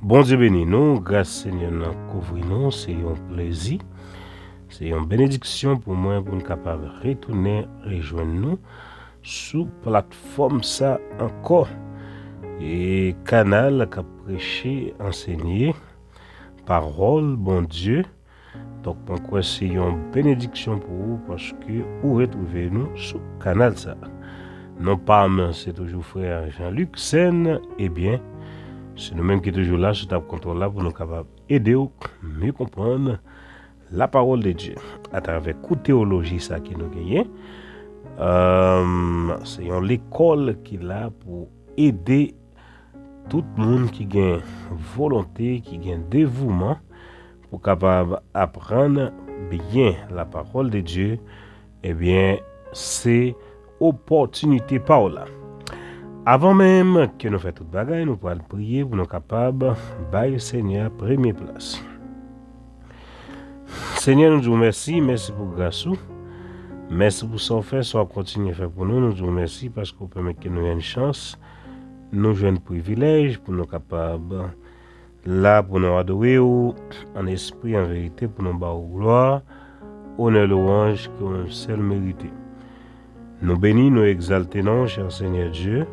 Bon Dieu béni nous, grâce Seigneur nous couvrir nous, c'est un plaisir, c'est une bénédiction pour moi pour nous capable de retourner rejoindre nous sous plateforme ça encore et canal qui a prêché, enseigné parole bon Dieu. Donc pourquoi c'est une bénédiction pour vous parce que vous retrouvez nous sous canal ça. Non pas c'est toujours frère Jean-Luc Sen, eh bien c'est nous-mêmes qui sommes toujours là, sous ta contrôle là, pour nous capables d'aider à mieux comprendre la parole de Dieu. À travers la théologie ça qui nous gagne. C'est l'école qui est là pour aider tout le monde qui a volonté, qui a dévouement, pour capable apprendre bien la parole de Dieu. Eh bien, c'est opportunité par là. Avant même que nous fassions toute bagaille, nous pourrons prier pour nous capables de le Seigneur première place. Seigneur, nous vous remercions, merci pour grâce. Merci pour son fait, soit continuer à faire pour nous. Nous vous remercions parce que vous permettez que nous ayons une chance, nous avons un privilège pour nous capables là pour nous adorer en esprit, en vérité, pour nous battre gloire, honneur, louange que nous seul mérité. Nous bénissons, nous exaltons, cher Seigneur Dieu.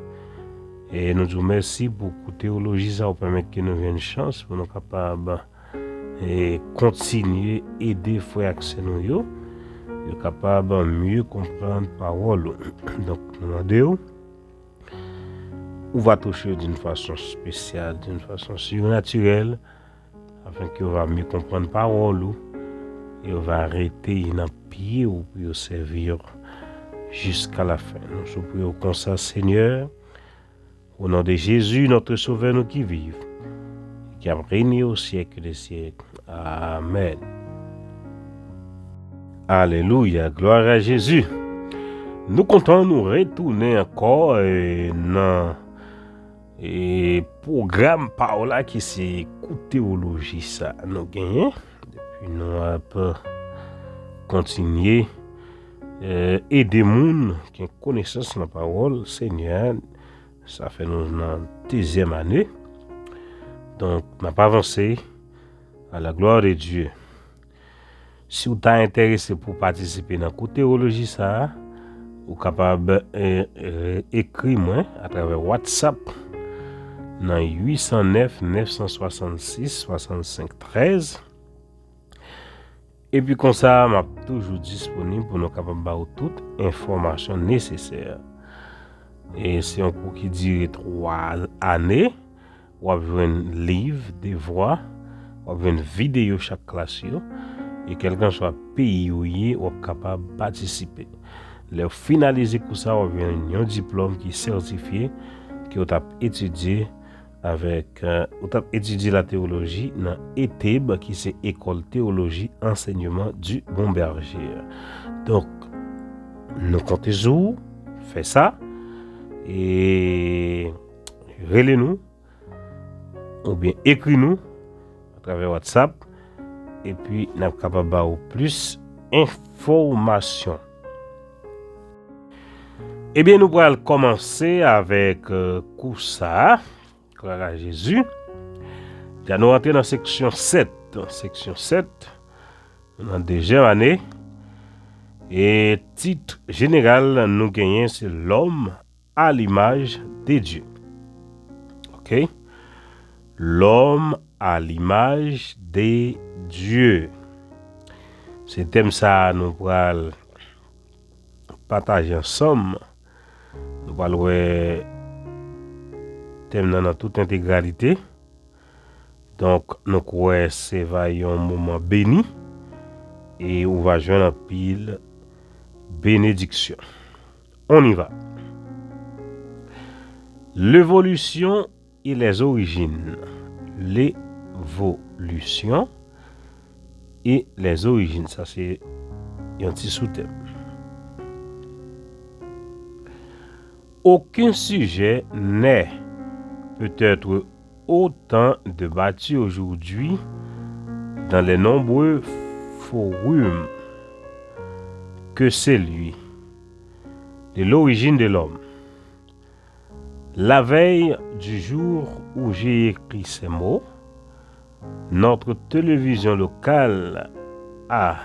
Et nous vous remercions pour la théologie, ça vous permet que nous ayons une chance pour nous capables de continuer à aider frères et nous, capables de mieux comprendre la parole. Donc, nous demandons, on va toucher d'une façon spéciale, d'une façon surnaturelle, afin qu'on va mieux comprendre la parole et on va arrêter dans pied ou pour servir jusqu'à la fin. Nous supplions comme ça, Seigneur. Au nom de Jésus, notre Sauveur, nous qui vivons, qui a régné au siècle des siècles. Amen. Alléluia, gloire à Jésus. Nous comptons nous retourner encore dans le programme par là qui c'est théologie ça nous gagnons. Depuis nous un peu continuer aider les gens qui ont connaissance de la parole, Seigneur. Ça fait nous dans la 10e année. Donc, on n'a pas avancé à la gloire de Dieu. Si vous êtes intéressé pour participer dans la théologie, ça, vous êtes capable d'écrire moi à travers WhatsApp dans 809 966 65 13. Et puis, comme ça, je suis toujours disponible pour nous capables de toute information nécessaire. Et c'est un cours qui dure 3 années. On a un livre, des voix, on a une vidéo chaque classe. Et quelqu'un soit payé ou est capable de participer. Le finaliser tout ça, on a un diplôme qui est certifié, qui a étudié avec étudié la théologie dans ETEB, qui c'est École Théologie Enseignement du Bon Berger. Donc, nous comptons toujours faire ça. Et relez-nous ou bien écris-nous à travers WhatsApp et puis nous sommes capables d'avoir plus d'informations. Eh bien, nous allons commencer avec Koussa, gloire à Jésus. Nous allons entrer dans la section 7. Dans section 7, dans la 2e année. Et titre général, nous gagnons, c'est l'homme à l'image de Dieu. Ok? L'homme à l'image de Dieu. C'est thème ça, nous allons partager ensemble. Nous allons voir thème dans toute intégralité. Donc, nous croyons que c'est un moment béni. Et on va joindre un pile bénédiction. On y va. L'évolution et les origines. L'évolution et les origines. Ça, c'est un petit sous-thème. Aucun sujet n'est peut-être autant débattu aujourd'hui dans les nombreux forums que celui de l'origine de l'homme. La veille du jour où j'ai écrit ces mots, Notre télévision locale a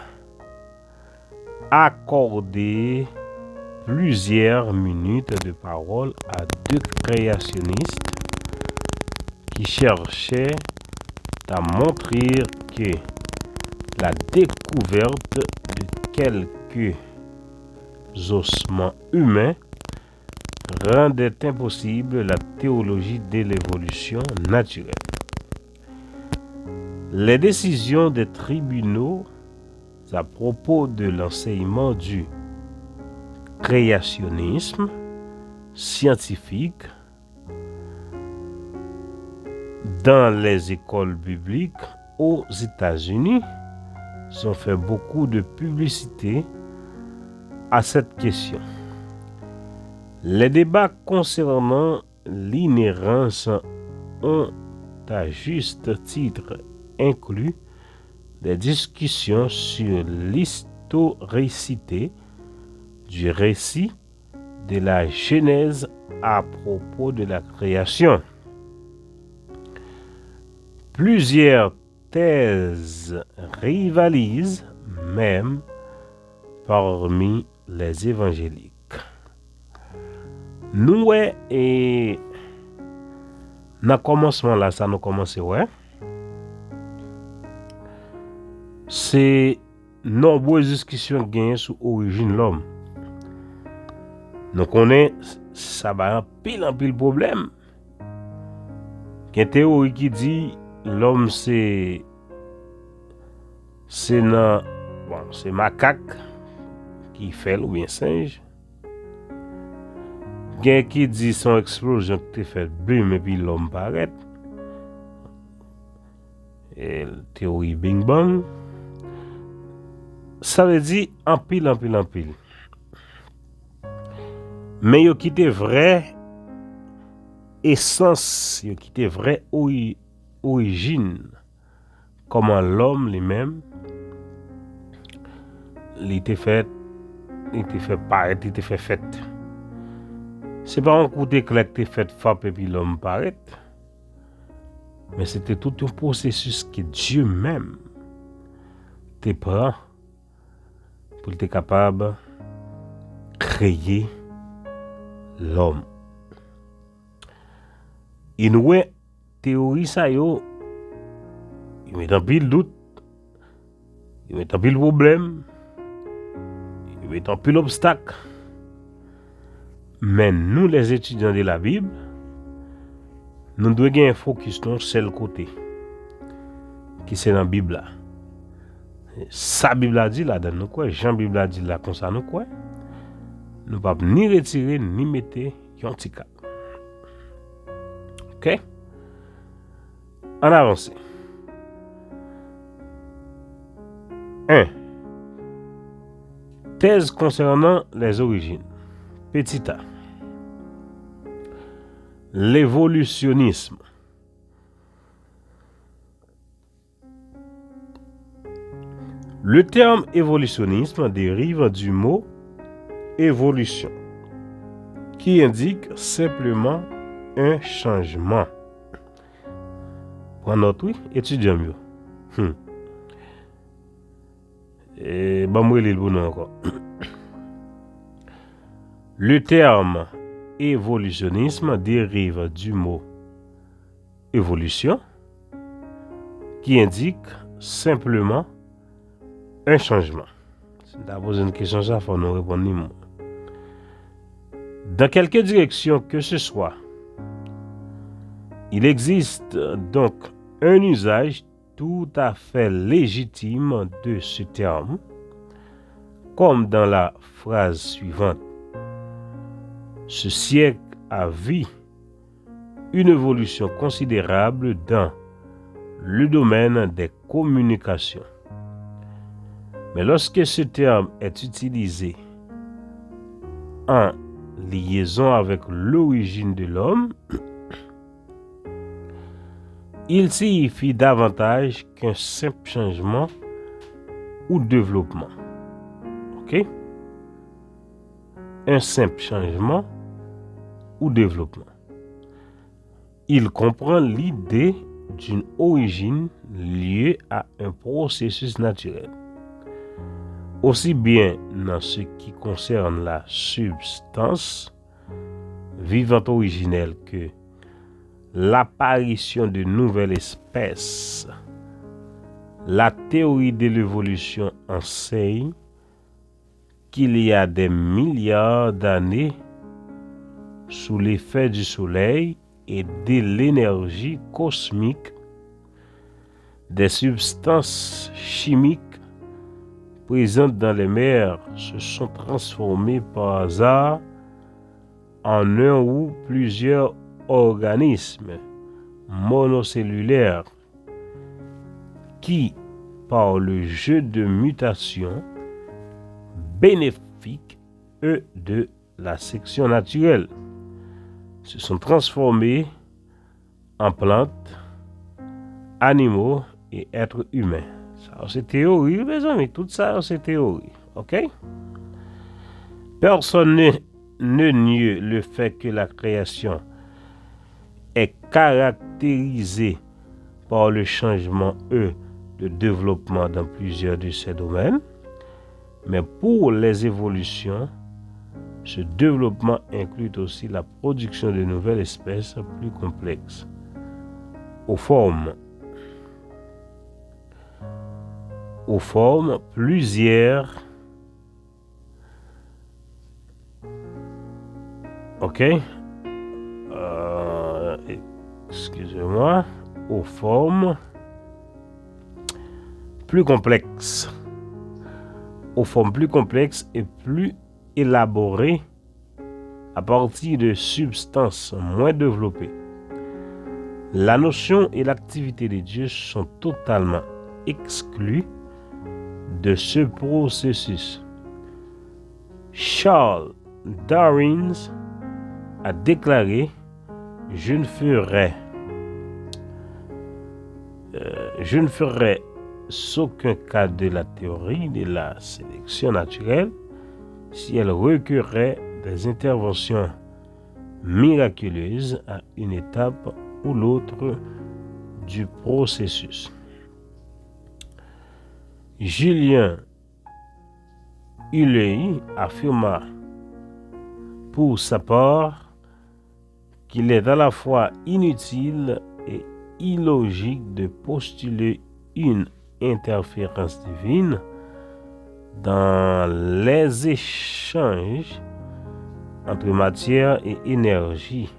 accordé plusieurs minutes de parole à deux créationnistes qui cherchaient à montrer que la découverte de quelques ossements humains rendait impossible la théologie de l'évolution naturelle. Les décisions des tribunaux à propos de l'enseignement du créationnisme scientifique dans les écoles bibliques aux États-Unis ont fait beaucoup de publicité à cette question. Les débats concernant l'inhérence ont à juste titre inclus des discussions sur l'historicité du récit de la Genèse à propos de la création. Plusieurs thèses rivalisent même parmi les évangéliques. Nous, et dans le commencement, là, ça nous commence, ouais. C'est nombreuses discussions gagnées sur l'origine de l'homme. Donc, on est, ça va un pile problème. Il y a une théorie qui dit l'homme c'est macaque qui fait ou bien singe. Il y a qui dit son explosion qui fait bim et puis l'homme paraît. Et la théorie Bing Bang. Ça veut dire en pile. Mais il qui était vrai essence, il qui était vrai origine, comment l'homme lui-même, il était fait paraître, il était fait. C'est pas un coup d'éclat qui était fait frappe et puis l'homme paraît, mais c'était tout un processus que Dieu même te prend pour être capable de créer l'homme. Il nous a théorie ça yo, il met en pile doute, il met en pile problème, il met en pile obstacle. Mais nous les étudiants de la Bible, nous devons avoir un focus sur le seul côté qui c'est dans la Bible là. Sa Bible a dit là dans nous quoi, Jean Bible a dit là comme ça nous quoi. Nous ne pouvons pas ni retirer ni mettre un petit cap. OK? En avance. 1. Thèse concernant les origines. Petit a. L'évolutionnisme. Le terme évolutionnisme dérive du mot évolution, qui indique simplement un changement. Prends note, oui, étudiant mieux. Et moi le bon encore. Le terme évolutionnisme dérive du mot évolution, qui indique simplement un changement. Si tu as posé une question, ça faut nous répondre ni moi. Dans quelque direction que ce soit, il existe donc un usage tout à fait légitime de ce terme, comme dans la phrase suivante. Ce siècle a vu une évolution considérable dans le domaine des communications. Mais lorsque ce terme est utilisé en liaison avec l'origine de l'homme, il signifie davantage qu'un simple changement ou développement. OK? Un simple changement ou développement. Il comprend l'idée d'une origine liée à un processus naturel. Aussi bien dans ce qui concerne la substance vivante originelle que l'apparition de nouvelles espèces. La théorie de l'évolution enseigne qu'il y a des milliards d'années, sous l'effet du soleil et de l'énergie cosmique, des substances chimiques présentes dans les mers se sont transformées par hasard en un ou plusieurs organismes monocellulaires qui, par le jeu de mutations bénéfiques de la sélection naturelle, se sont transformés en plantes, animaux et êtres humains. Ça, c'est théorie, mes amis. Tout ça, c'est théorie. OK? Personne ne nie le fait que la création est caractérisée par le changement de développement dans plusieurs de ces domaines. Mais pour les évolutions, ce développement inclut aussi la production de nouvelles espèces plus complexes, aux formes plusieurs. OK? Excusez-moi. Aux formes plus complexes. Aux formes plus complexes et plus élaborées à partir de substances moins développées. La notion et l'activité de Dieu sont totalement exclues de ce processus. Charles Darwin a déclaré: je ne ferai aucun cas de la théorie de la sélection naturelle si elle requérait des interventions miraculeuses à une étape ou l'autre du processus. Julien Huley affirma pour sa part qu'il est à la fois inutile et illogique de postuler une interférence divine dans les échanges entre matière et énergie.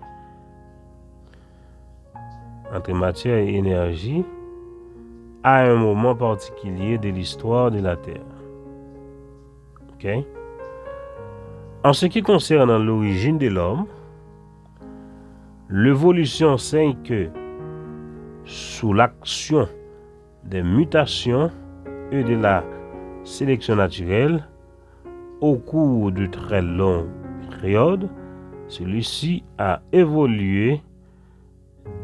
À un moment particulier de l'histoire de la Terre. OK? En ce qui concerne l'origine de l'homme, l'évolution enseigne que sous l'action des mutations et de la sélection naturelle, au cours de très longues périodes, celui-ci a évolué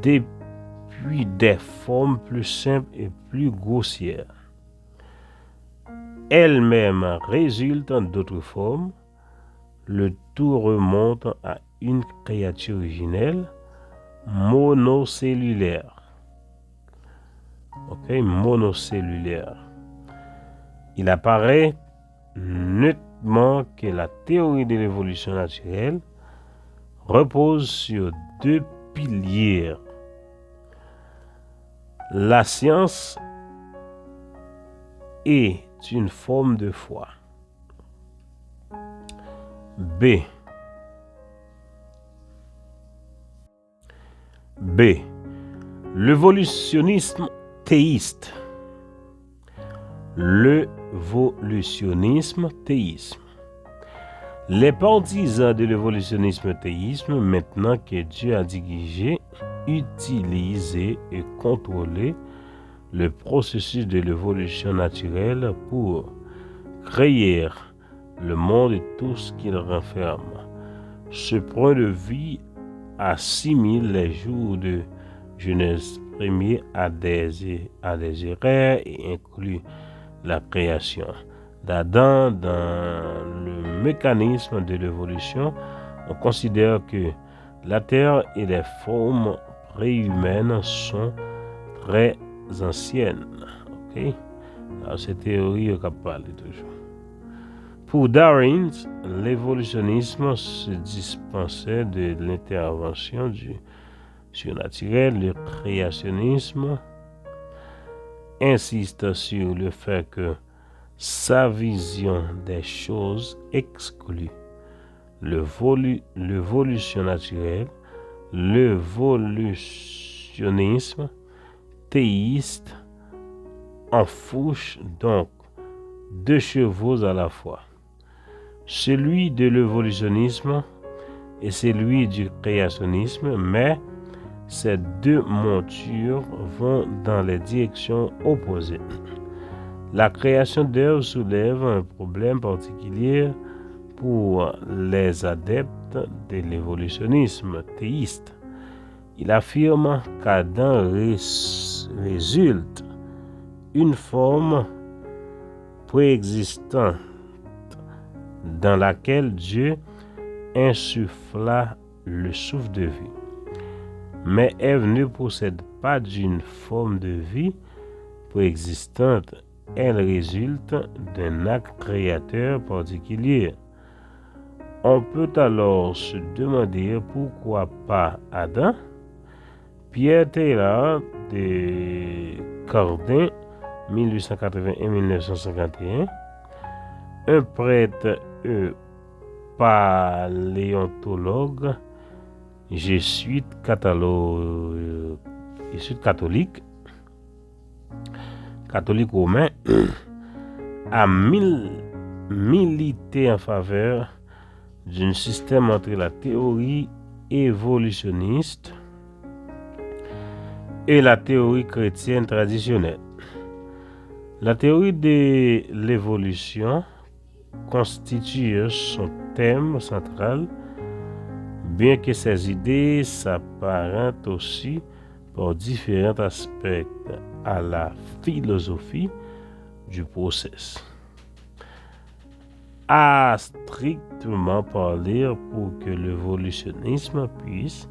depuis des formes plus simples et plus grossières. Elles-mêmes résultent d'autres formes. Le tout remonte à une créature originelle monocellulaire. OK, monocellulaire. Il apparaît nettement que la théorie de l'évolution naturelle repose sur deux piliers. La science est une forme de foi. B. L'évolutionnisme théiste. L'évolutionnisme théisme. Les partisans de l'évolutionnisme théisme, maintenant que Dieu a dirigé, utilisé et contrôlé le processus de l'évolution naturelle pour créer le monde et tout ce qu'il renferme. Ce point de vue assimile les jours de Genèse 1er à des erreurs et inclut la création d'Adam dans le mécanisme de l'évolution. On considère que la Terre et les formes préhumaines sont très ancienne. Ok? Alors, c'est théorie qu'on parle toujours. Pour Darwin, l'évolutionnisme se dispensait de l'intervention du surnaturel. Le créationnisme insiste sur le fait que sa vision des choses exclut l'évolution naturelle. L'évolutionnisme théiste enfourche donc deux chevaux à la fois, celui de l'évolutionnisme et celui du créationnisme, mais ces deux montures vont dans les directions opposées. La création d'œuvres soulève un problème particulier pour les adeptes de l'évolutionnisme théiste. Il affirme qu'Adam résulte une forme préexistante dans laquelle Dieu insuffla le souffle de vie. Mais Ève ne possède pas d'une forme de vie préexistante, elle résulte d'un acte créateur particulier. On peut alors se demander pourquoi pas Adam. Pierre Taylor de Cordin, 1881-1951, un prêtre paléontologue jésuite catholique romain, a milité en faveur d'un système entre la théorie évolutionniste et la théorie chrétienne traditionnelle. La théorie de l'évolution constitue son thème central, bien que ses idées s'apparentent aussi par différents aspects à la philosophie du processus. À strictement parler, pour que l'évolutionnisme puisse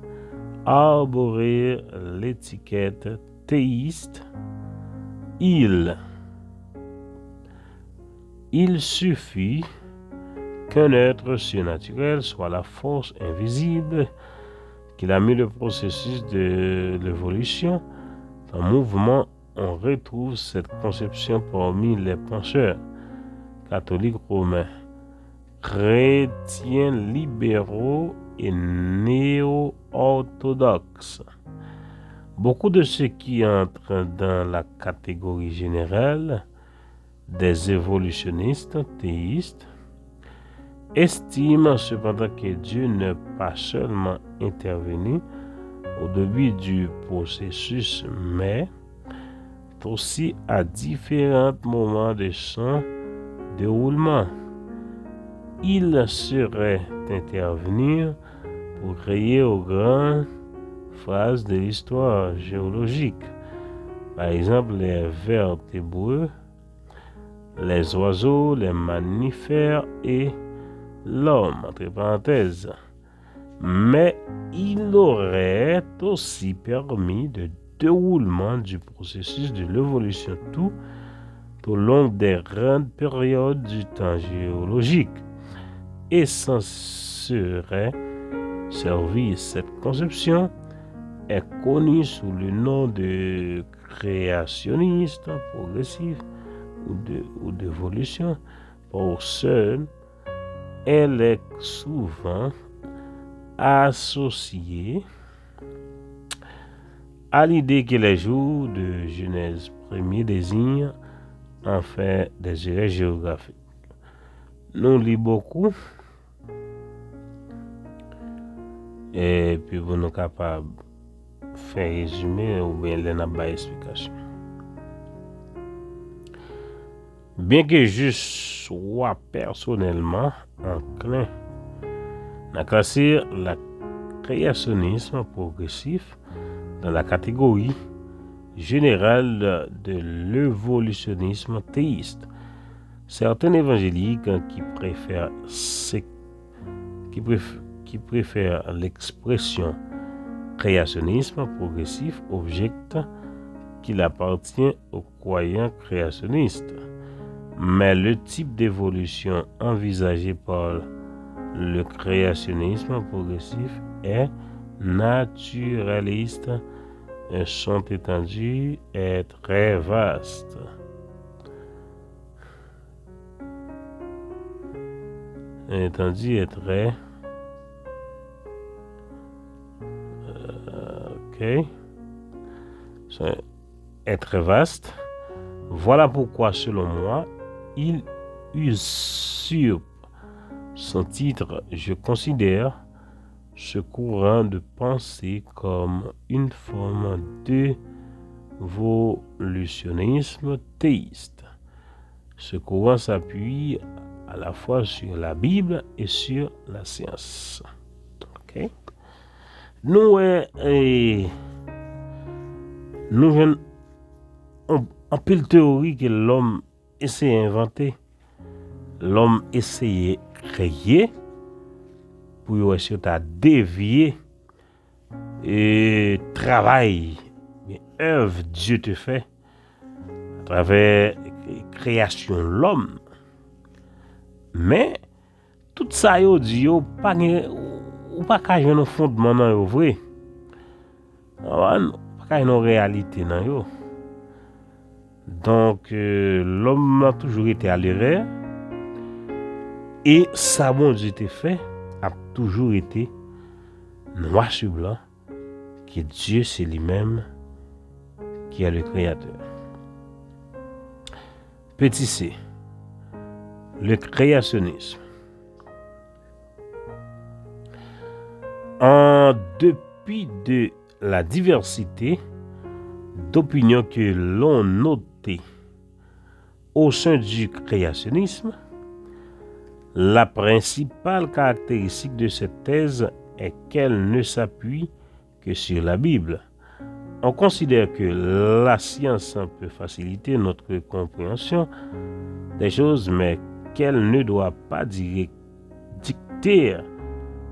arborer l'étiquette théiste, il suffit qu'un être surnaturel soit la force invisible qui a mis le processus de l'évolution en mouvement. On retrouve cette conception parmi les penseurs catholiques romains, chrétiens libéraux et néo-orthodoxes. Beaucoup de ceux qui entrent dans la catégorie générale des évolutionnistes théistes estiment cependant que Dieu n'est pas seulement intervenu au début du processus, mais aussi à différents moments de son déroulement. Il serait intervenu pour créer aux grandes phases de l'histoire géologique, par exemple les vertébrés, les oiseaux, les mammifères et l'homme, entre parenthèses. Mais il aurait aussi permis le déroulement du processus de l'évolution tout au long des grandes périodes du temps géologique et s'en serait servi. Cette conception est connue sous le nom de créationniste progressif ou d'évolution. Pour ceux, elle est souvent associée à l'idée que les jours de Genèse 1er désignent en fait des erreurs géographiques. Nous lisons beaucoup et puis vous nous capables de faire résumé ou bien les n'a explication. Bien que je sois personnellement enclin à classer le créationnisme progressif dans la catégorie générale de l'évolutionnisme théiste, certains évangéliques qui préfèrent l'expression créationnisme progressif objectent qu'il appartient aux croyants créationnistes. Mais le type d'évolution envisagé par le créationnisme progressif est naturaliste et son étendue est très vaste. L'étendue est très... est très vaste. Voilà pourquoi, selon moi, il usurpe son titre. Je considère ce courant de pensée comme une forme d'évolutionnisme théiste. Ce courant s'appuie à la fois sur la Bible et sur la science. Ok? Nous en pile théorie que l'homme essaie d'inventer, l'homme essaie de créer pour essayer de dévier et travail, œuvre Dieu te fait à travers la création de l'homme. Mais tout ça yo dit yo pas ou pas ka un fondement dans yo vrai. Pas ka une réalité dans yo. Donc l'homme a toujours été à l'erreur et ça bon Dieu te fait a toujours été noir sur blanc que Dieu c'est lui-même qui est le créateur. Petit c, le créationnisme. En dépit de la diversité d'opinions que l'on notait au sein du créationnisme, la principale caractéristique de cette thèse est qu'elle ne s'appuie que sur la Bible. On considère que la science peut faciliter notre compréhension des choses, mais qu'elle ne doit pas dicter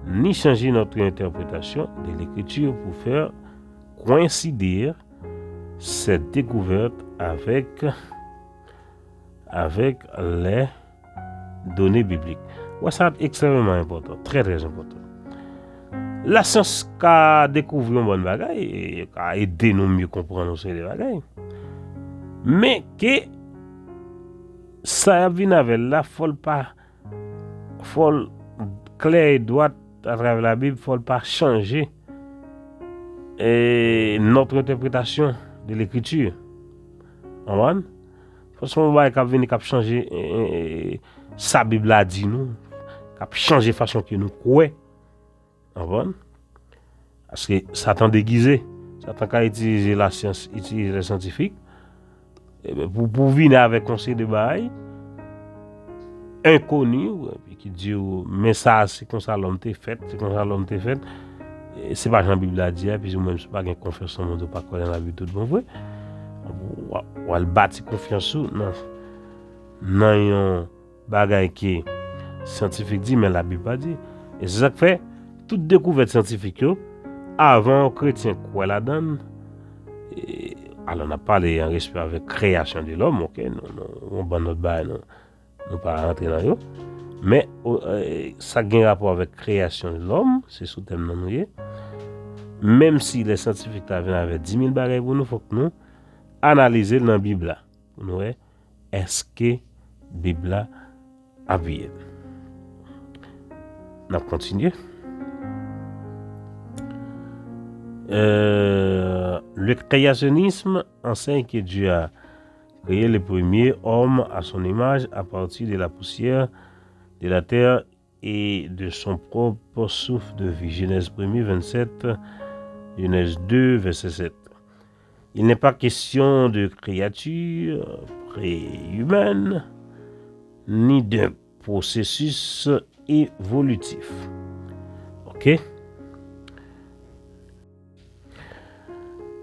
ni changer notre interprétation de l'écriture pour faire coïncider cette découverte avec les données bibliques. Ouais, ça c'est extrêmement important, très très important. La science qu'a découvert une bonne bagaille et a aidé nous mieux comprendre ces bagailles. Mais que ça vient avec la folle clair et droite à travers la Bible, faut pas changer notre interprétation de l'écriture. On façon va venir cap changer sa Bible a dit nous, cap changer façon que nous croyons. Parce que Satan déguisé, Satan a utilisé la science, utiliser les scientifiques pour venir avec conseil de bail inconnu qui dit mais ça c'est comme ça l'homme t'est fait, c'est comme ça l'homme t'est fait. C'est pas Jean Bible a dit puis même c'est pas une confiance en monde pas croire dans la Bible tout bon vrai. On le bâtir confiance sous non un bagage qui scientifique dit mais la Bible pas dit. Et c'est ça que fait toute découverte scientifique avant chrétien quoi la donne. Alors on a parlé en respect avec création de l'homme, OK, on ban notre bail nous pas rentrer dans eux. Mais ça a un rapport avec création de l'homme, c'est sous thème non nous. Même si les scientifiques viennent avec 10 000 bagages pour nous, faut que nous analyser dans la Bible pour nous est-ce que la Bible a bien. On continue. Le créationnisme enseigne que Dieu a créé le premier homme à son image à partir de la poussière de la terre et de son propre souffle de vie. Genèse 1er, 27, Genèse 2, verset 7. Il n'est pas question de créature préhumaine ni d'un processus évolutif. OK?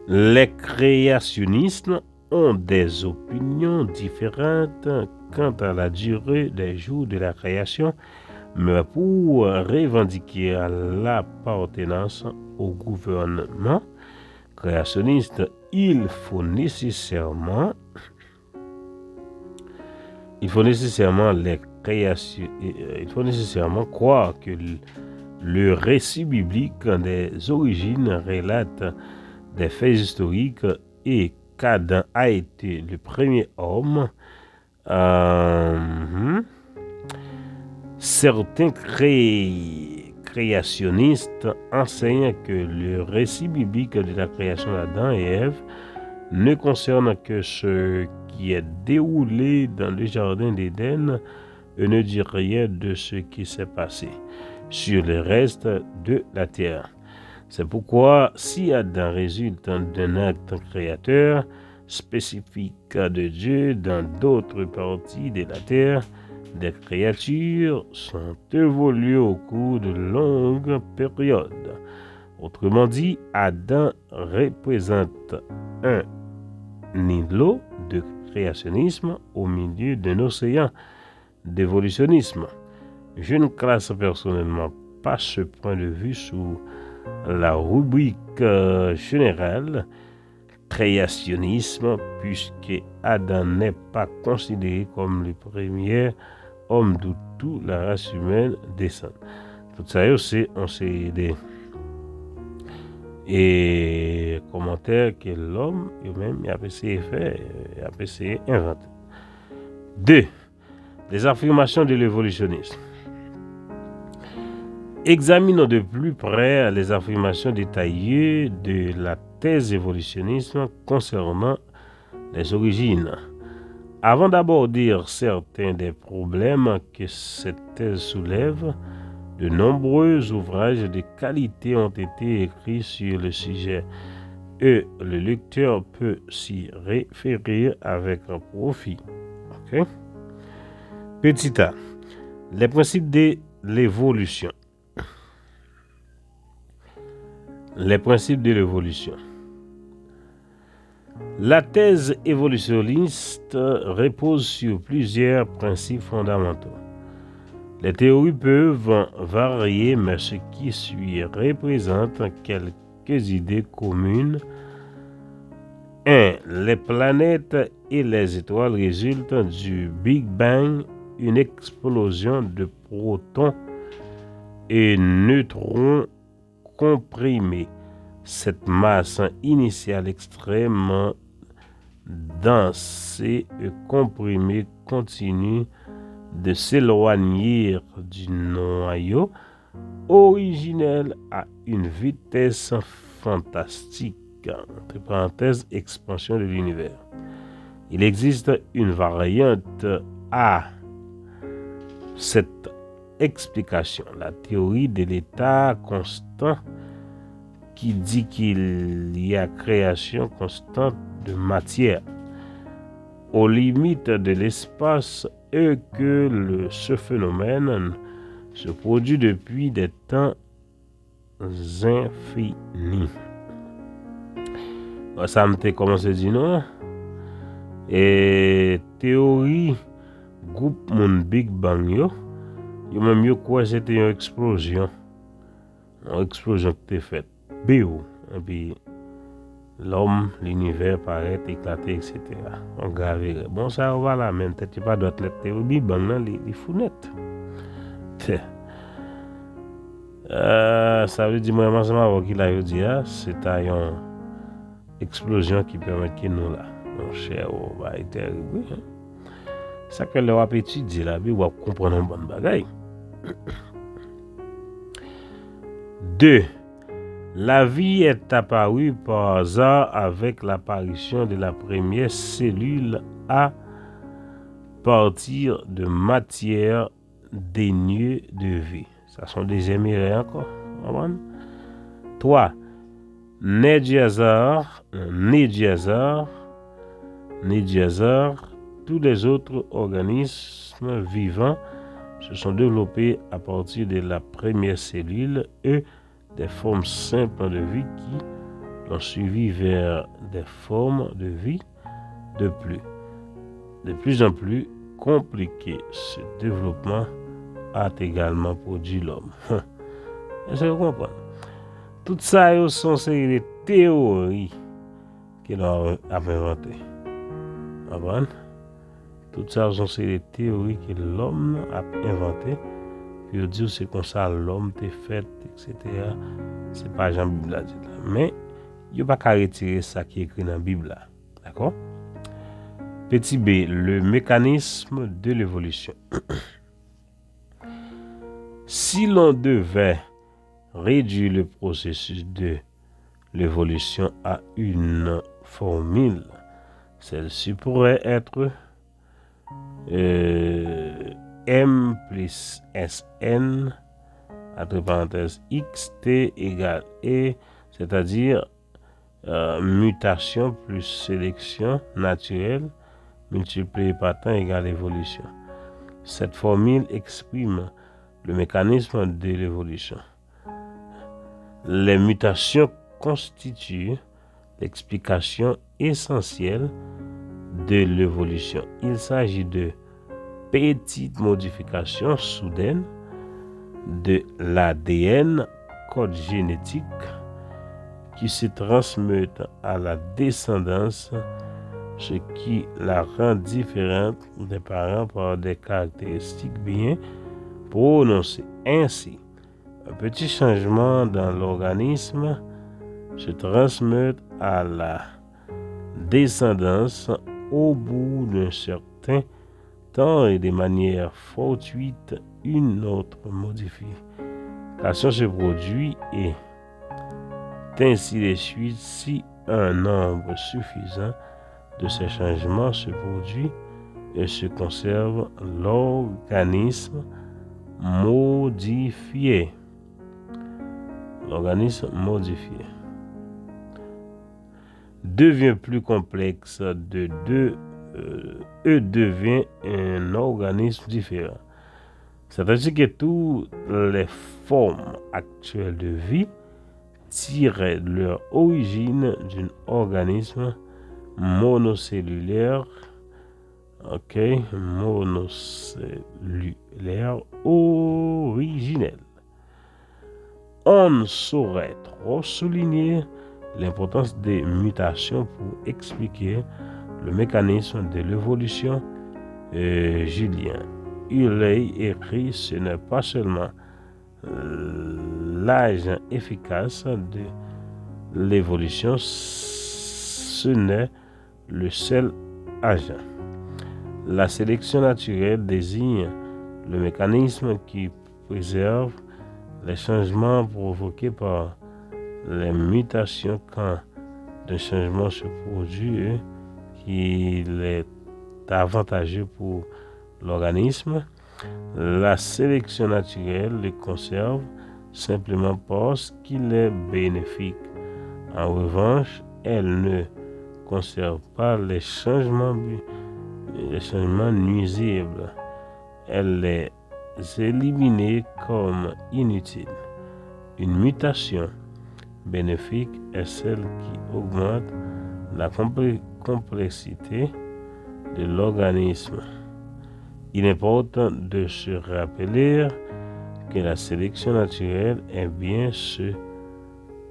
Les créationnistes ont des opinions différentes quant à la durée des jours de la création, mais pour revendiquer l'appartenance au gouvernement créationniste, il faut nécessairement les créations, il faut nécessairement croire que le récit biblique des origines relate des faits historiques et qu'Adam a été le premier homme. Certains créationnistes enseignent que le récit biblique de la création d'Adam et Ève ne concerne que ce qui est déroulé dans le jardin d'Éden et ne dit rien de ce qui s'est passé sur le reste de la terre. C'est pourquoi, si Adam résulte d'un acte créateur spécifique de Dieu dans d'autres parties de la terre, des créatures sont évoluées au cours de longues périodes. Autrement dit, Adam représente un îlot de créationnisme au milieu d'un océan d'évolutionnisme. Je ne classe personnellement pas ce point de vue sous la rubrique générale créationnisme, puisque Adam n'est pas considéré comme le premier homme de toute la race humaine descend. Tout ça, on sait des commentaires que l'homme lui-même a essayé de faire, a essayé d'inventer. 2. Les affirmations de l'évolutionnisme. Examinons de plus près les affirmations détaillées de la thèse évolutionniste concernant les origines. Avant d'aborder certains des problèmes que cette thèse soulève, de nombreux ouvrages de qualité ont été écrits sur le sujet et le lecteur peut s'y référer avec profit. Okay? Petit a, les principes de l'évolution. Les principes de l'évolution. La thèse évolutionniste repose sur plusieurs principes fondamentaux. Les théories peuvent varier, mais ce qui suit représente quelques idées communes. 1. Les planètes et les étoiles résultent du Big Bang, une explosion de protons et neutrons comprimés. Cette masse initiale extrêmement dense et comprimée continue de s'éloigner du noyau originel à une vitesse fantastique. Entre parenthèses, expansion de l'univers. Il existe une variante à cette explication, la théorie de l'état constant, qui dit qu'il y a création constante de matière aux limites de l'espace et que ce phénomène se produit depuis des temps infinis. Ça me commencé à dire non. Et théorie groupe mon Big Bang yo même yo quoi c'était une explosion qui était faite bio et puis l'homme l'univers paraît éclaté etc. On gravé bon ça on va là même peut-être pas d'autres théorie Big Bang là les founettes ça veut dire moi ça qu'il a dit c'est une explosion qui permet que nous là mon cher va être terrible. Ça que le wap étudier là, vous comprendre un bon bagay. 2. La vie est apparue par hasard avec l'apparition de la première cellule à partir de matière dénuée de vie. Ça sont des émirés encore. 3. Né du hasard, tous les autres organismes vivants se sont développés à partir de la première cellule et des formes simples de vie qui l'ont suivi vers des formes de vie de plus en plus compliquées. Ce développement a également produit l'homme. Est-ce que vous comprenez? Tout ça sont des théories qu'il a inventé. Tout ça, c'est des théories que l'homme a inventées. Puis il dit c'est comme ça l'homme t'est fait, etc. C'est pas Jean Bible a dit là. Mais il n'y a pas qu'à retirer ça qui est écrit dans la Bible là. D'accord? Petit B, le mécanisme de l'évolution. Si l'on devait réduire le processus de l'évolution à une formule, celle-ci pourrait être M plus Sn, entre parenthèses, xt égale E, c'est-à-dire mutation plus sélection naturelle multiplié par temps égale évolution. Cette formule exprime le mécanisme de l'évolution. Les mutations constituent l'explication essentielle de l'évolution. Il s'agit de petites modifications soudaines de l'ADN, code génétique, qui se transmettent à la descendance, ce qui la rend différente des parents par des caractéristiques bien prononcées. Ainsi, un petit changement dans l'organisme se transmet à la descendance au bout d'un certain temps et de manière fortuite. Une autre modification se produit et ainsi de suite si un nombre suffisant de ces changements se produit et se conserve, l'organisme modifié. L'organisme modifié devient plus complexe devient un organisme différent. C'est-à-dire que toutes les formes actuelles de vie tirent leur origine d'un organisme monocellulaire, monocellulaire originel. On ne saurait trop souligner l'importance des mutations pour expliquer le mécanisme de l'évolution. Julien Hulley écrit: ce n'est pas seulement l'agent efficace de l'évolution, ce n'est le seul agent. La sélection naturelle désigne le mécanisme qui préserve les changements provoqués par les mutations quand un changement se produit et qu'il est avantageux pour l'organisme. La sélection naturelle le conserve simplement parce qu'il est bénéfique. En revanche, elle ne conserve pas les changements nuisibles. Elle les élimine comme inutiles. Une mutation bénéfique est celle qui augmente la complexité de l'organisme. Il importe de se rappeler que la sélection naturelle est bien ce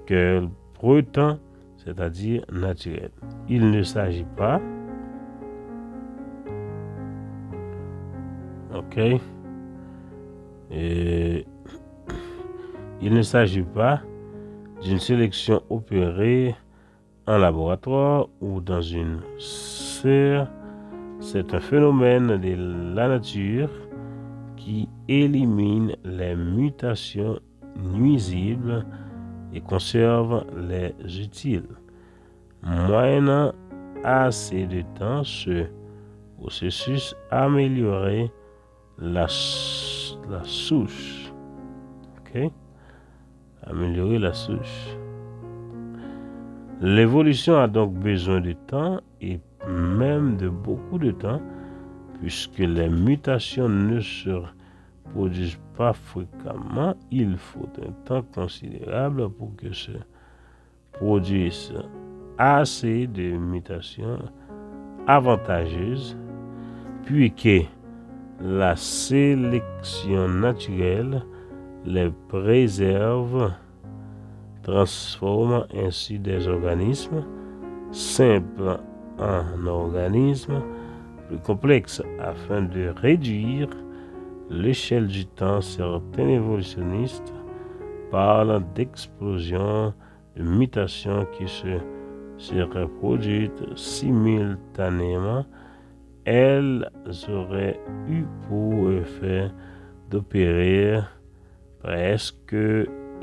qu'elle prétend, c'est-à-dire naturelle. Il ne s'agit pas d'une sélection opérée en laboratoire ou dans une serre. C'est un phénomène de la nature qui élimine les mutations nuisibles et conserve les utiles. Moyennant assez de temps, ce processus améliorerait la souche. Améliorer la souche. L'évolution a donc besoin de temps et même de beaucoup de temps, puisque les mutations ne se produisent pas fréquemment. Il faut un temps considérable pour que se produisent assez de mutations avantageuses, puis que la sélection naturelle les préserve, transforme ainsi des organismes simple en organisme plus complexe afin de réduire l'échelle du temps. Certains évolutionnistes parlent d'explosions de mutations qui se seraient produites simultanément. Elles auraient eu pour effet d'opérer presque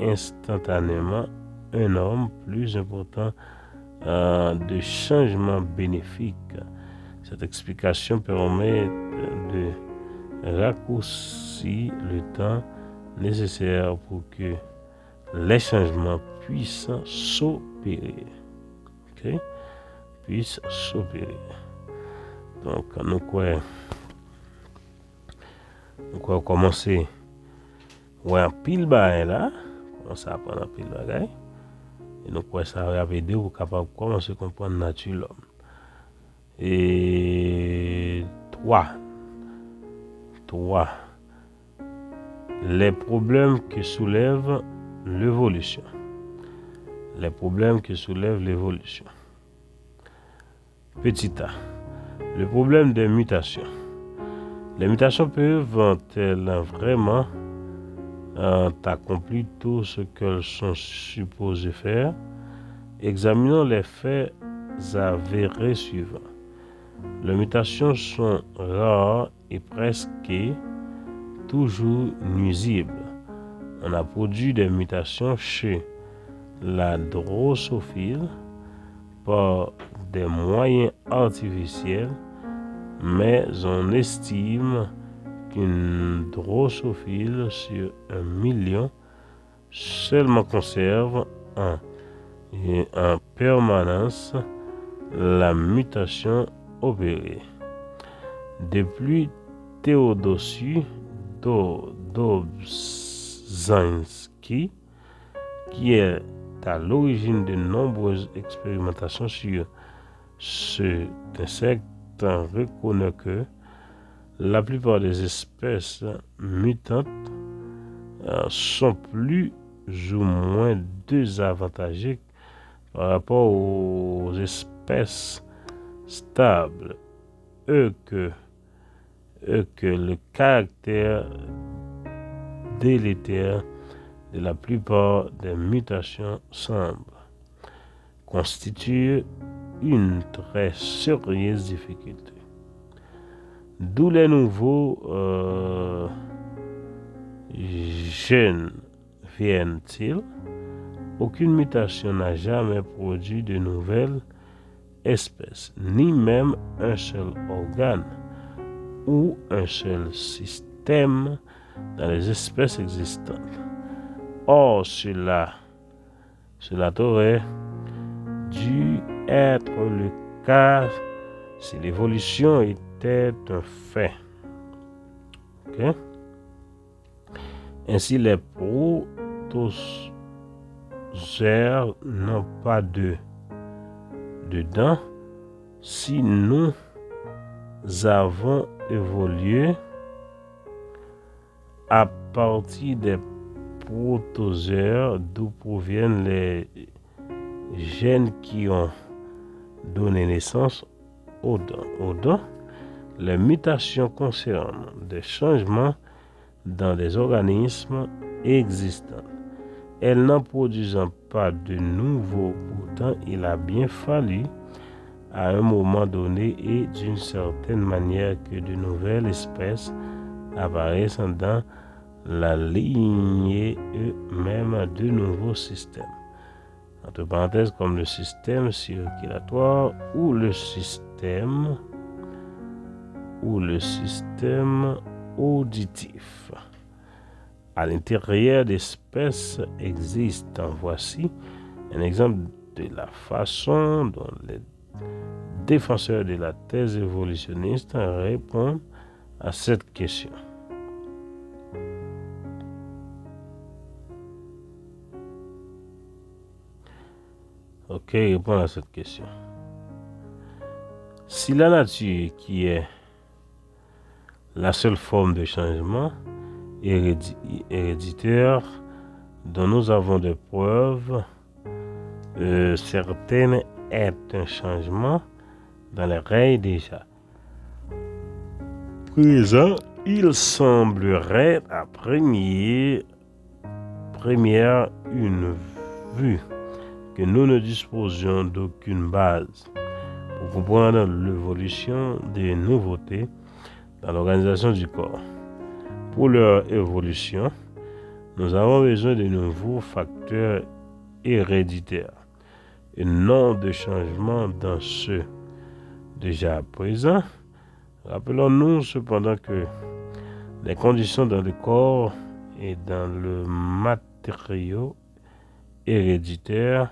instantanément un nombre plus important de changements bénéfiques. Cette explication permet de raccourcir le temps nécessaire pour que les changements puissent s'opérer. Okay? Puissent s'opérer. Donc, nous allons commencer. Ouais, un pile bail là. Commencer à apprendre un pile bagaille. Et nous allons ça va aider pour capable commencer à comprendre la nature de l'homme. Et 3. Les problèmes que soulève l'évolution. Les problèmes que soulève l'évolution. Petit a. Le problème des mutations. Les mutations peuvent-elles vraiment accomplir tout ce qu'elles sont supposées faire? Examinons les faits avérés suivants. Les mutations sont rares et presque toujours nuisibles. On a produit des mutations chez la drosophile par des moyens artificiels, mais on estime qu'une drosophile sur 1 million seulement conserve en permanence la mutation opérée. Depuis Théodosie Dobzhansky, qui est à l'origine de nombreuses expérimentations sur cet insecte, reconnaît que la plupart des espèces mutantes sont plus ou moins désavantagées par rapport aux espèces stables, que le caractère délétère de la plupart des mutations semble constituer une très sérieuse difficulté. D'où les nouveaux gènes viennent-ils? Aucune mutation n'a jamais produit de nouvelles espèces, ni même un seul organe ou un seul système dans les espèces existantes. Or, cela aurait dû être le cas si l'évolution était un fait. Okay? Ainsi, les protozoaires n'ont pas de dents. Si nous avons évolué à partir des protozoaires, d'où proviennent les gènes qui ont donné naissance aux dents, les mutations concernent des changements dans des organismes existants. Elles n'en produisant pas de nouveaux, pourtant il a bien fallu à un moment donné et d'une certaine manière que de nouvelles espèces apparaissent dans la lignée même de nouveaux systèmes. Entre parenthèses, comme le système circulatoire ou le système auditif. À l'intérieur d'espèces existantes, voici un exemple de la façon dont les défenseurs de la thèse évolutionniste répondent à cette question. Ok, répondre à cette question. Si la nature, qui est la seule forme de changement héréditaire dont nous avons des preuves certaines, est un changement dans les règles déjà présents. Il semblerait à première une vue que nous ne disposions d'aucune base pour comprendre l'évolution des nouveautés dans l'organisation du corps. Pour leur évolution, nous avons besoin de nouveaux facteurs héréditaires et non de changements dans ceux déjà présents. Rappelons-nous cependant que les conditions dans le corps et dans le matériau héréditaire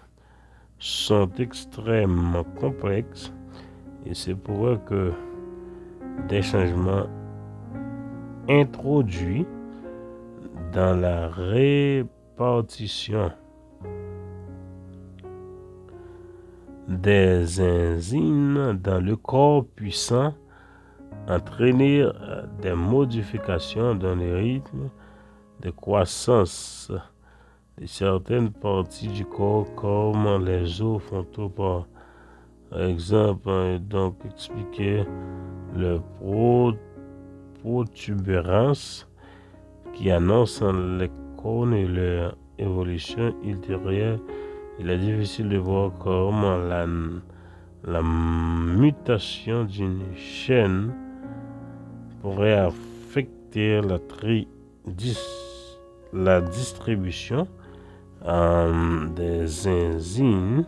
sont extrêmement complexes et c'est pour eux que des changements introduits dans la répartition des enzymes dans le corps puissant entraîner des modifications dans le rythme de croissance de certaines parties du corps comme les os frontaux par exemple, et donc expliquer le protubérance qui annoncent les cônes et leur évolution ultérieure. Il est difficile de voir comment la mutation d'une chaîne pourrait affecter la distribution des enzymes,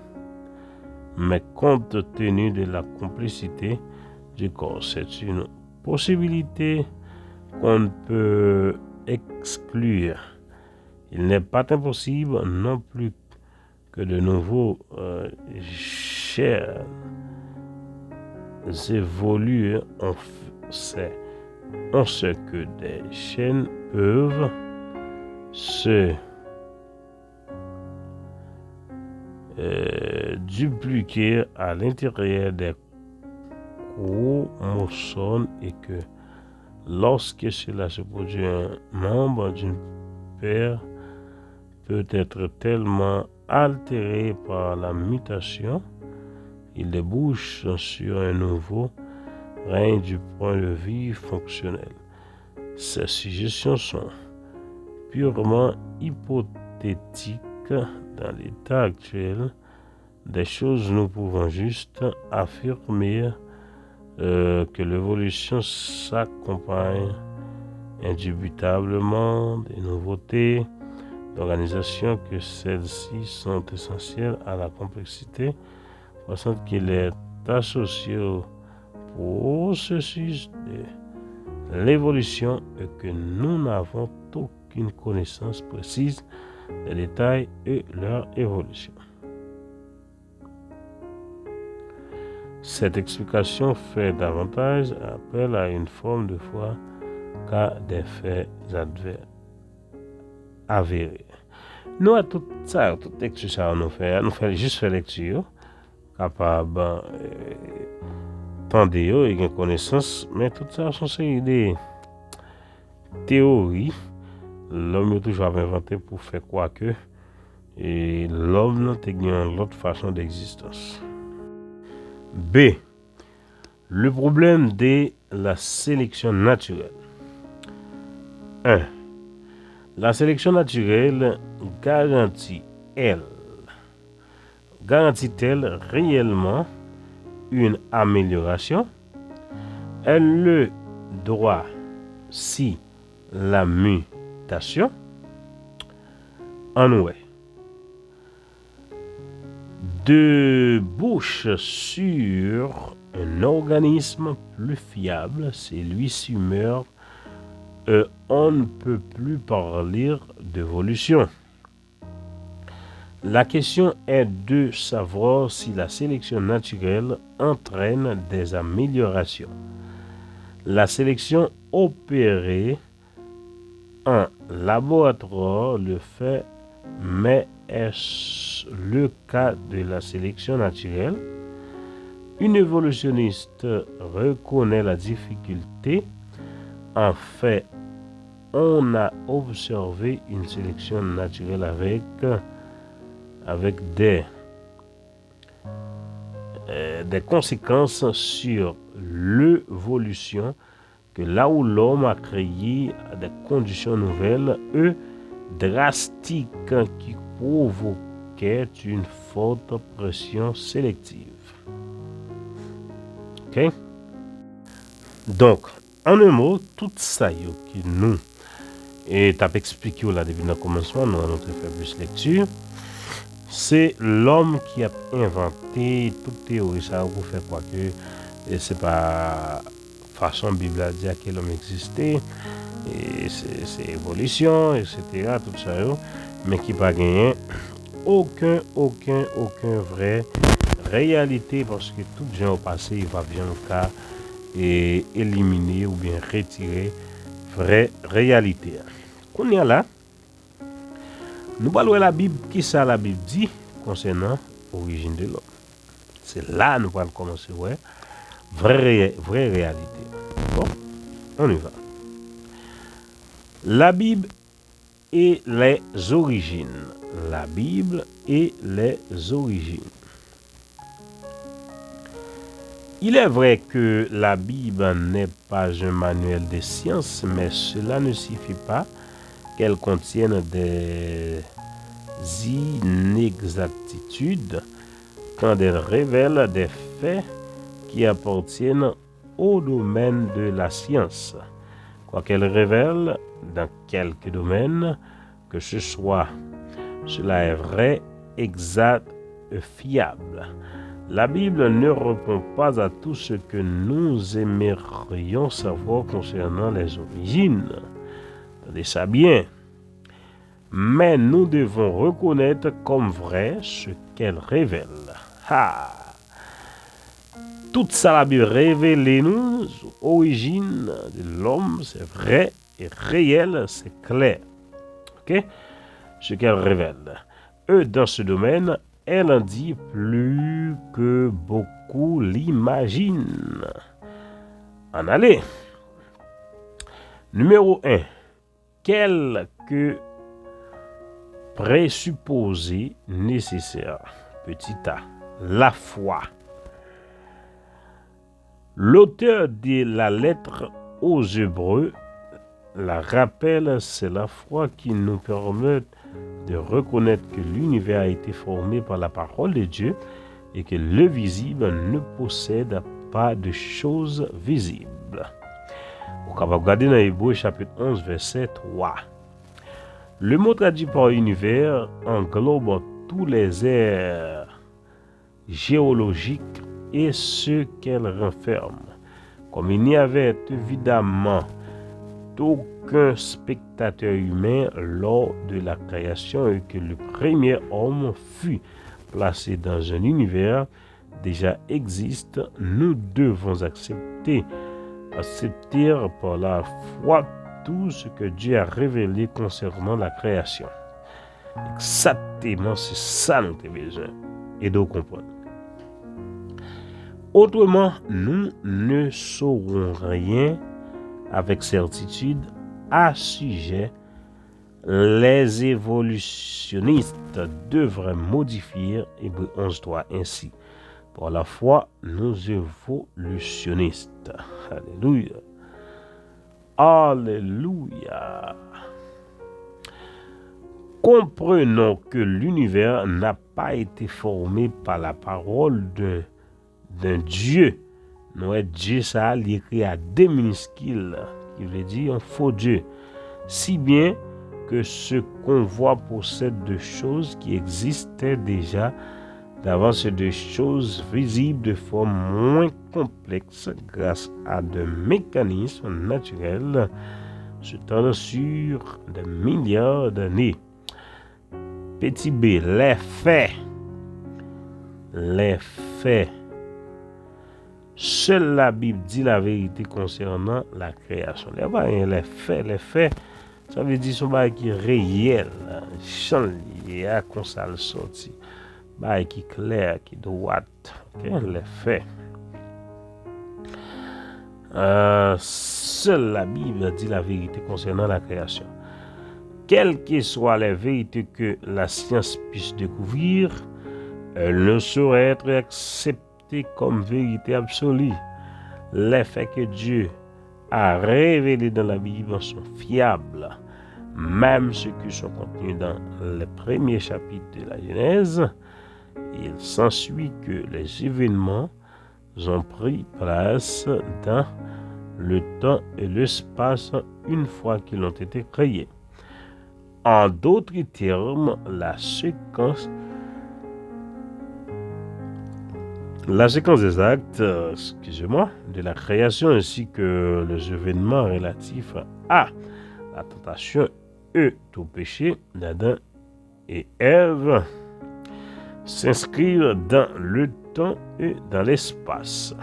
mais compte tenu de la complexité du corps, c'est une possibilité qu'on ne peut exclure. Il n'est pas impossible non plus que de nouveaux chaînes évoluent. On sait que des chaînes peuvent se dupliquer à l'intérieur des chromosomes et que lorsque cela se produit, un membre d'une paire peut être tellement altéré par la mutation, il débouche sur un nouveau règne du point de vue fonctionnel. Ces suggestions sont purement hypothétiques. Dans l'état actuel des choses, nous pouvons juste affirmer que l'évolution s'accompagne indubitablement des nouveautés d'organisation, que celles-ci sont essentielles à la complexité croissante qu'il est associée au processus de l'évolution et que nous n'avons aucune connaissance précise des détails et leur évolution. Cette explication fait davantage appel à une forme de foi qu'à des faits avérés. Nous, à tout ça, tout texte, ça, nous fait juste faire lecture, capable tendre et une connaissance, mais tout ça sont des théories. L'homme est toujours inventé pour faire quoi que et l'homme a une autre façon d'existence. B. Le problème de la sélection naturelle. 1. La sélection naturelle garantit-elle réellement une amélioration? Elle le doit si la mutation en ouest débouche sur un organisme plus fiable, celui-ci meurt, on ne peut plus parler d'évolution. La question est de savoir si la sélection naturelle entraîne des améliorations. La sélection opérée en laboratoire le fait, mais est-ce le cas de la sélection naturelle? Une évolutionniste reconnaît la difficulté. En fait, on a observé une sélection naturelle avec des des conséquences sur l'évolution, que là où l'homme a créé des conditions nouvelles, drastiques, qui provoquaient une forte pression sélective. Ok? Donc, en un mot, tout ça qui nous est expliqué là depuis le commencement dans notre fameuse lecture, c'est l'homme qui a inventé toute théorie ça pour faire quoi que c'est pas façon Bible a dire que l'homme existait et c'est évolution etc. tout ça mais qui pas gagné aucun vrai réalité parce que tout gens au passé il va bien au cas et éliminer ou bien retirer vraie réalité. Qu'on y a là, nous parlons de la Bible, qui ça la Bible dit concernant l'origine de l'homme. C'est là nous allons commencer, ouais, vraie réalité. Bon, on y va. La Bible et les origines. La Bible et les origines. Il est vrai que la Bible n'est pas un manuel de sciences, mais cela ne suffit pas qu'elle contienne des inexactitudes quand elle révèle des faits qui appartiennent au domaine de la science. Quoiqu'elle révèle dans quelques domaines que ce soit, cela est vrai, exact et fiable. La Bible ne répond pas à tout ce que nous aimerions savoir concernant les origines. Attendez ça bien. Mais nous devons reconnaître comme vrai ce qu'elle révèle. Ah. Tout ça, la Bible révèle nous l'origine de l'homme, c'est vrai et réel, c'est clair. Ok? Ce qu'elle révèle. Dans ce domaine, elle en dit plus que beaucoup l'imaginent. En allez. Numéro 1. Quelques présupposés nécessaires. Petit a. La foi. L'auteur de la lettre aux Hébreux la rappelle, c'est la foi qui nous permet de reconnaître que l'univers a été formé par la parole de Dieu et que le visible ne possède pas de choses visibles. On va regarder dans Hébreux chapitre 11 verset 3. Le mot traduit par univers englobe tous les aires géologiques et ce qu'elles renferment. Comme il n'y avait évidemment aucun spectateur humain lors de la création et que le premier homme fut placé dans un univers déjà existe, nous devons accepter par la foi tout ce que Dieu a révélé concernant la création. Exactement, c'est ça nous avons besoin et de comprendre. Autrement, nous ne saurons rien avec certitude à sujet. Les évolutionnistes devraient modifier Hébreux 11.3 ainsi. Par la foi, nous évolutionnistes. Alléluia. Alléluia. Comprenons que l'univers n'a pas été formé par la parole d'un Dieu. Non, Dieu, ça, il écrit à des minuscules, qui veut dire un faux Dieu. Si bien que ce qu'on voit possède de choses qui existaient déjà d'avance, de choses visibles de forme moins complexe grâce à des mécanismes naturels se tendant sur des milliards d'années. Petit b, les faits. Les faits. Seule la Bible dit la vérité concernant la création. Les faits, ça veut dire son bail qui est réel, chanlier, à qu'on ça le sorti, bail qui est clair, qui est droit. Okay? Les faits. Seule la Bible dit la vérité concernant la création. Quelles que soient les vérités que la science puisse découvrir, elles ne sauraient être acceptées acceptés comme vérité absolue. Les faits que Dieu a révélés dans la Bible sont fiables. Même ceux qui sont contenus dans les premiers chapitres de la Genèse, il s'ensuit que les événements ont pris place dans le temps et l'espace une fois qu'ils ont été créés. En d'autres termes, la séquence exacte, de la création ainsi que les événements relatifs à la tentation et au péché d'Adam et Ève s'inscrivent dans le temps et dans l'espace.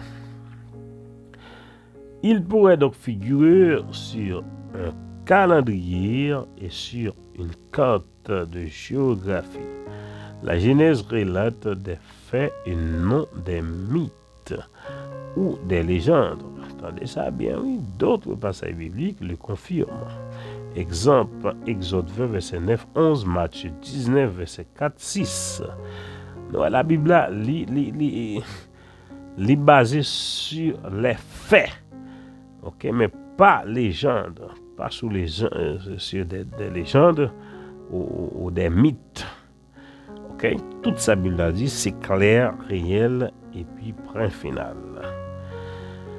Il pourrait donc figurer sur un calendrier et sur une carte de géographie. La Genèse relate des faits et non des mythes ou des légendes. Attendez ça bien, oui. D'autres passages bibliques le confirment. Exemple, Exode 20, verset 9, 11, Matthieu 19, verset 4, 6. Donc, la Bible est basée sur les faits, ok, mais pas légende, pas sur des légendes ou des mythes. Ok, toute sa Bible a dit c'est clair, réel et puis point final.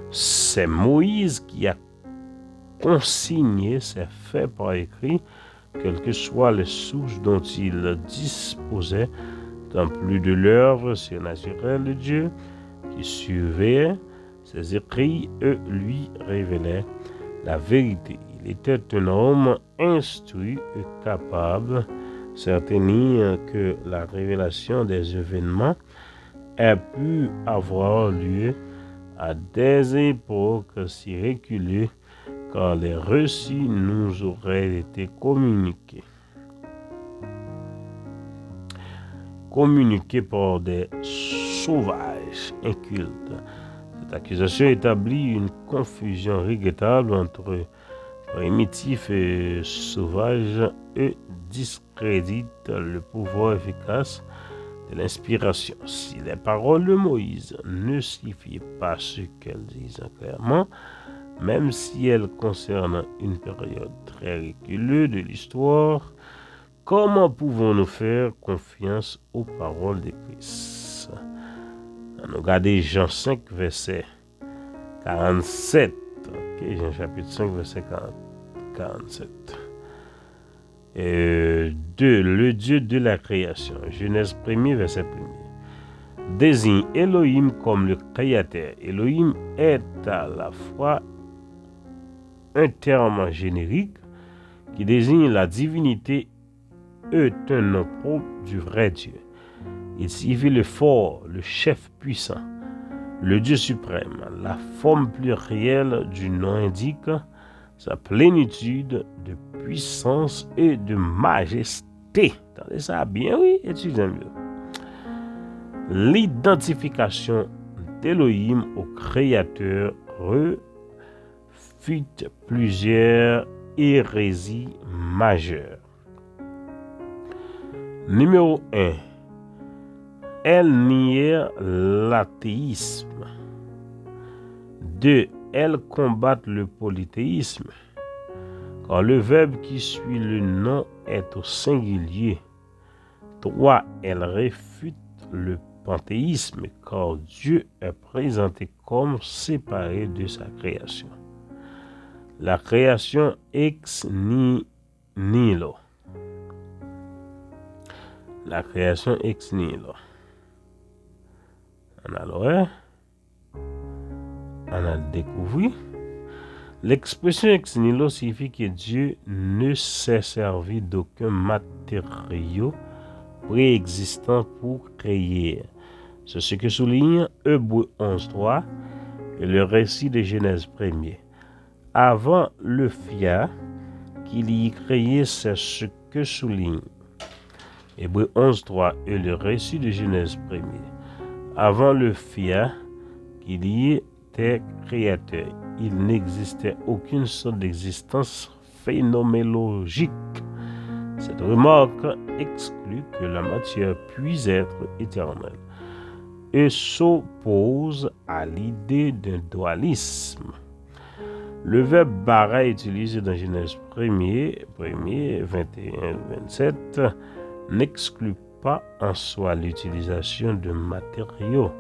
C'est Moïse qui a consigné ces faits par écrit, quelles que soient les sources dont il disposait, dans plus de l'œuvre surnaturelle de Dieu qui surveillait ses écrits et lui révélait la vérité. Il était un homme instruit et capable, certain que la révélation des événements ait pu avoir lieu à des époques si reculées, car les récits nous auraient été communiqués par des sauvages incultes. Cette accusation établit une confusion regrettable entre primitifs et sauvages et discrédite le pouvoir efficace de l'inspiration. Si les paroles de Moïse ne signifient pas ce qu'elles disent clairement, même si elles concernent une période très reculée de l'histoire, comment pouvons-nous faire confiance aux paroles de Christ? On regarde Jean 5, verset 47. Okay, Jean chapitre 5, verset 47. 2. Le Dieu de la création. Genèse 1, verset 1. Désigne Elohim comme le créateur. Elohim est à la fois un terme générique qui désigne la divinité et un nom propre du vrai Dieu. Il signifie le fort, le chef puissant, le Dieu suprême. La forme plurielle du nom indique sa plénitude de puissance et de majesté. Attendez ça bien, oui, étudiez mieux. L'identification d'Elohim au Créateur refute plusieurs hérésies majeures. Numéro 1. Elle niait l'athéisme. 2. Elles combattent le polythéisme, car le verbe qui suit le nom est au singulier. 3. Elles réfutent le panthéisme, car Dieu est présenté comme séparé de sa création. La création ex nihilo. La création ex nihilo. On a découvert. L'expression ex nihilo signifie que Dieu ne s'est servi d'aucun matériau préexistant pour créer. C'est ce que souligne Hébreux 11.3 et le récit de Genèse 1er. Avant le fiat qu'il y ait créé, c'est ce que souligne Hébreux 11.3 et le récit de Genèse 1er. Avant le fiat qu'il y était créateur, il n'existait aucune sorte d'existence phénoménologique. Cette remarque exclut que la matière puisse être éternelle. et s'oppose à l'idée d'un dualisme. Le verbe bara utilisé dans Genèse 1er, 21-27 n'exclut pas en soi l'utilisation de matériaux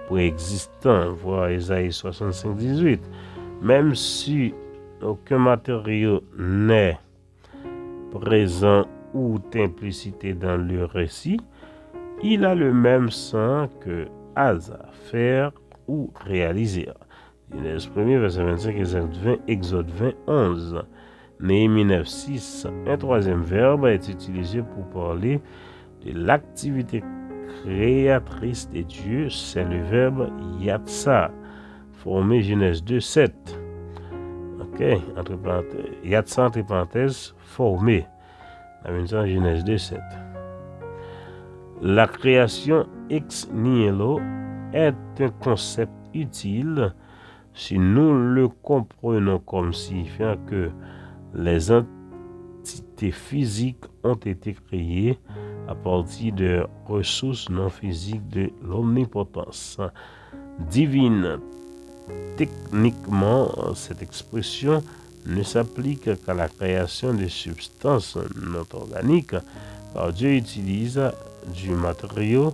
préexistants, voir Ésaïe 65-18. Même si aucun matériau n'est présent ou implicité dans le récit, il a le même sens que hasard, faire ou réaliser. Genèse 1er, verset 25, Exode 20, 11. Néhémie 9, 6. Un troisième verbe est utilisé pour parler de l'activité créatrice de Dieu, c'est le verbe yatsa, formé Genèse 2, 7. Ok, entre parenthèses, yatsa entre parenthèses, formé. La même chose, Genèse 2, 7. La création ex nihilo est un concept utile si nous le comprenons comme signifiant que les entités physiques ont été créées à partir de ressources non physiques de l'omnipotence divine. Techniquement, cette expression ne s'applique qu'à la création de substances non organiques, car Dieu utilise du matériau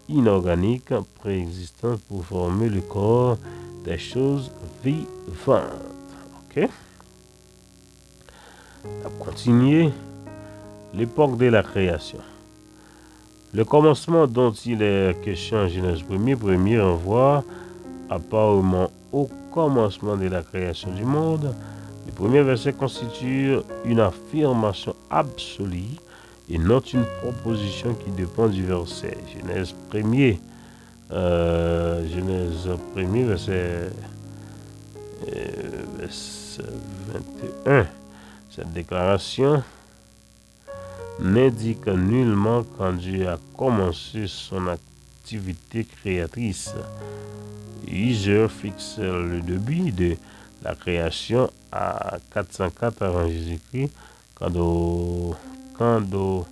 inorganique préexistant pour former le corps des choses vivantes. Ok? On va continuer. L'époque de la création. Le commencement dont il est question en Genèse 1er renvoie apparemment au commencement de la création du monde. Le premier verset constitue une affirmation absolue et non une proposition qui dépend du verset. Genèse 1er, verset 21. Cette déclaration n'indique nullement quand Dieu a commencé son activité créatrice. User fixe le début de la création à 404 avant Jésus-Christ, quand aux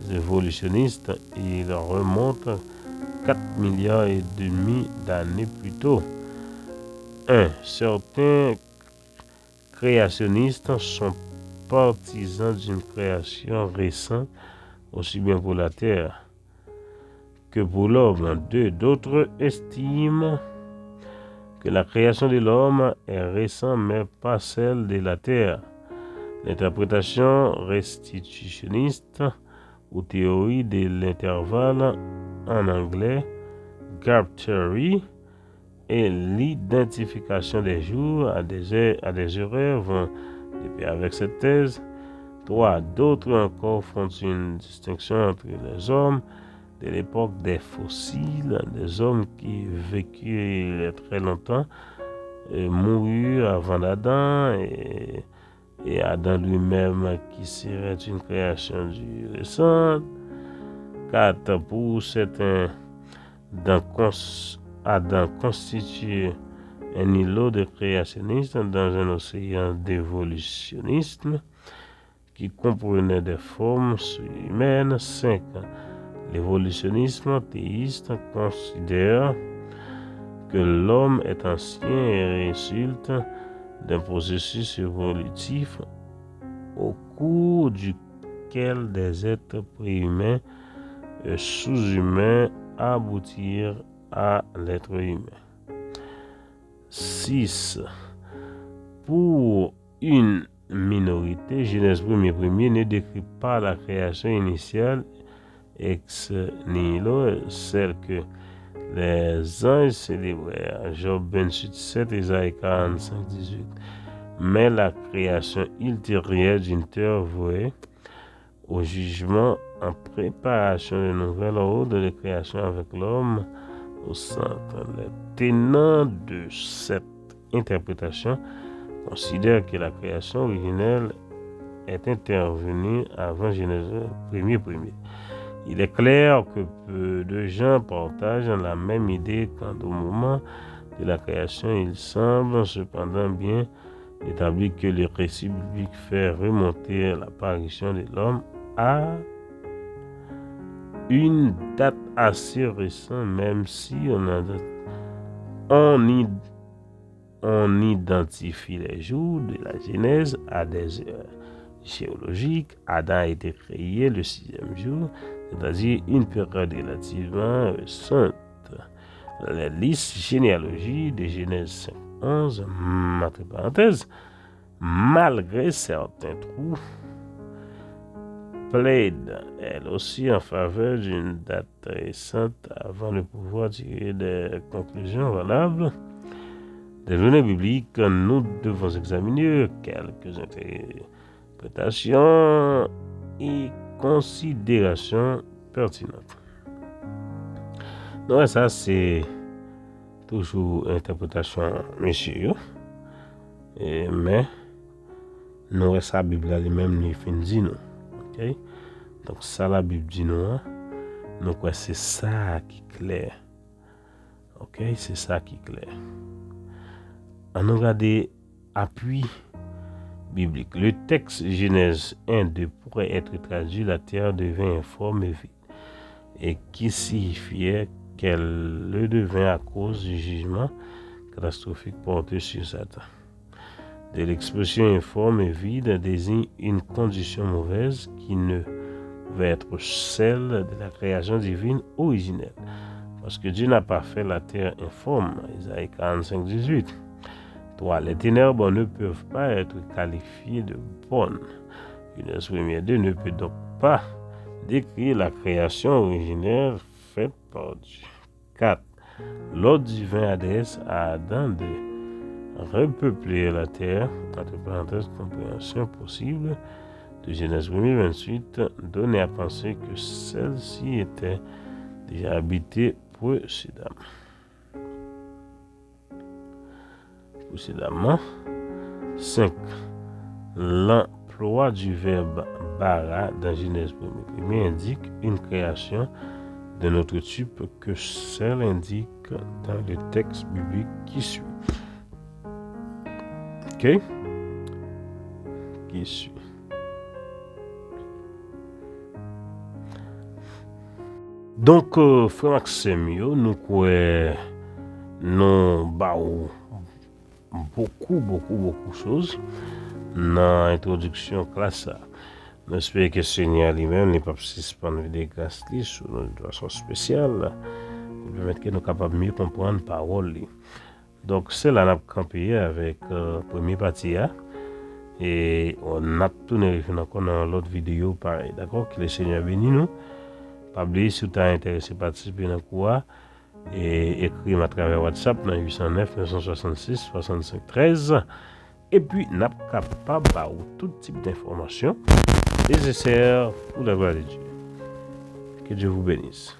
évolutionnistes, il remonte 4 milliards et demi d'années plus tôt. Certains créationnistes sont partisans d'une création récente, aussi bien pour la Terre que pour l'homme. D'autres estiment que la création de l'homme est récente, mais pas celle de la Terre. L'interprétation restitutionniste ou théorie de l'intervalle, en anglais gap theory, et l'identification des jours à des erreurs vont de pair avec cette thèse. D'autres encore font une distinction entre les hommes de l'époque des fossiles, des hommes qui vécurent très longtemps, moururent avant d'Adam, et Adam lui-même qui serait une création du récent. 4. Pour certains, Adam constitue un îlot de créationnistes dans un océan d'évolutionnisme qui comprenait des formes humaines. 5. L'évolutionnisme théiste considère que l'homme est ancien et résulte d'un processus évolutif au cours duquel des êtres préhumains et sous-humains aboutirent à l'être humain. 6. Pour une minorité, Genèse 1er ne décrit pas la création initiale ex nihilo, celle que les anges célébrèrent, Job 28-7, Isaïe 45-18, mais la création ultérieure d'une terre vouée au jugement en préparation de nouvel ordre de création avec l'homme au centre. Les tenants de cette interprétation considèrent que la création originelle est intervenue avant Genèse 1er. Il est clair que peu de gens partagent la même idée quant au moment de la création. Il semble cependant bien établi que le récit biblique fait remonter l'apparition de l'homme à une date assez récente, même si on identifie les jours de la Genèse à des heures géologiques. Adam a été créé le 6e jour, c'est-à-dire une période relativement récente. La liste généalogie de Genèse 5:11, entre parenthèses, malgré certains trous, plaide elle aussi en faveur d'une date récente avant de pouvoir tirer des conclusions valables. Des données bibliques, nous devons examiner quelques interprétations et considérations pertinentes. Donc ça c'est toujours interprétation monsieur, mais nous ça la Bible elle-même nous fin dit nous. OK? Donc ça la Bible dit nous. Donc c'est ça qui est clair. OK, c'est ça qui est clair. On regarde appui biblique. Le texte Genèse 1:2 pourrait être traduit la terre devint informe et vide, et qui signifiait qu'elle le devint à cause du jugement catastrophique porté sur Satan. De l'expression informe et vide désigne une condition mauvaise qui ne pouvait être celle de la création divine originelle, parce que Dieu n'a pas fait la terre informe. Isaïe 45:18. 3. Les ténèbres ne peuvent pas être qualifiées de bonnes. Genèse 1:2 ne peut donc pas décrire la création originelle faite par Dieu. 4. L'ordre divin adresse à Adam de repeupler la terre, entre parenthèses, compréhension possible de Genèse 1:28, donné à penser que celle-ci était déjà habitée précédemment. 5. L'emploi du verbe bara dans Genèse 1 indique une création d'un autre type que celle indique dans le texte biblique qui suit. OK? Qui suit. Donc, frère Maxime, nous avons beaucoup de choses dans l'introduction classe. J'espère que le Seigneur lui-même n'est pas suspendre des grâces sur nous de façon spéciale pour permettre que nous capables mieux comprendre la parole. Donc, c'est là qu'on a campé avec la première partie. Et on a tourné encore dans l'autre vidéo pareil. D'accord? Que le Seigneur bénisse nous. Pas oublier si tu es intéressé à participer dans le cours et écrire à travers WhatsApp dans 809 966 65 13. Et puis, nous sommes capables de tout type d'informations nécessaires pour la gloire de Dieu. Que Dieu vous bénisse.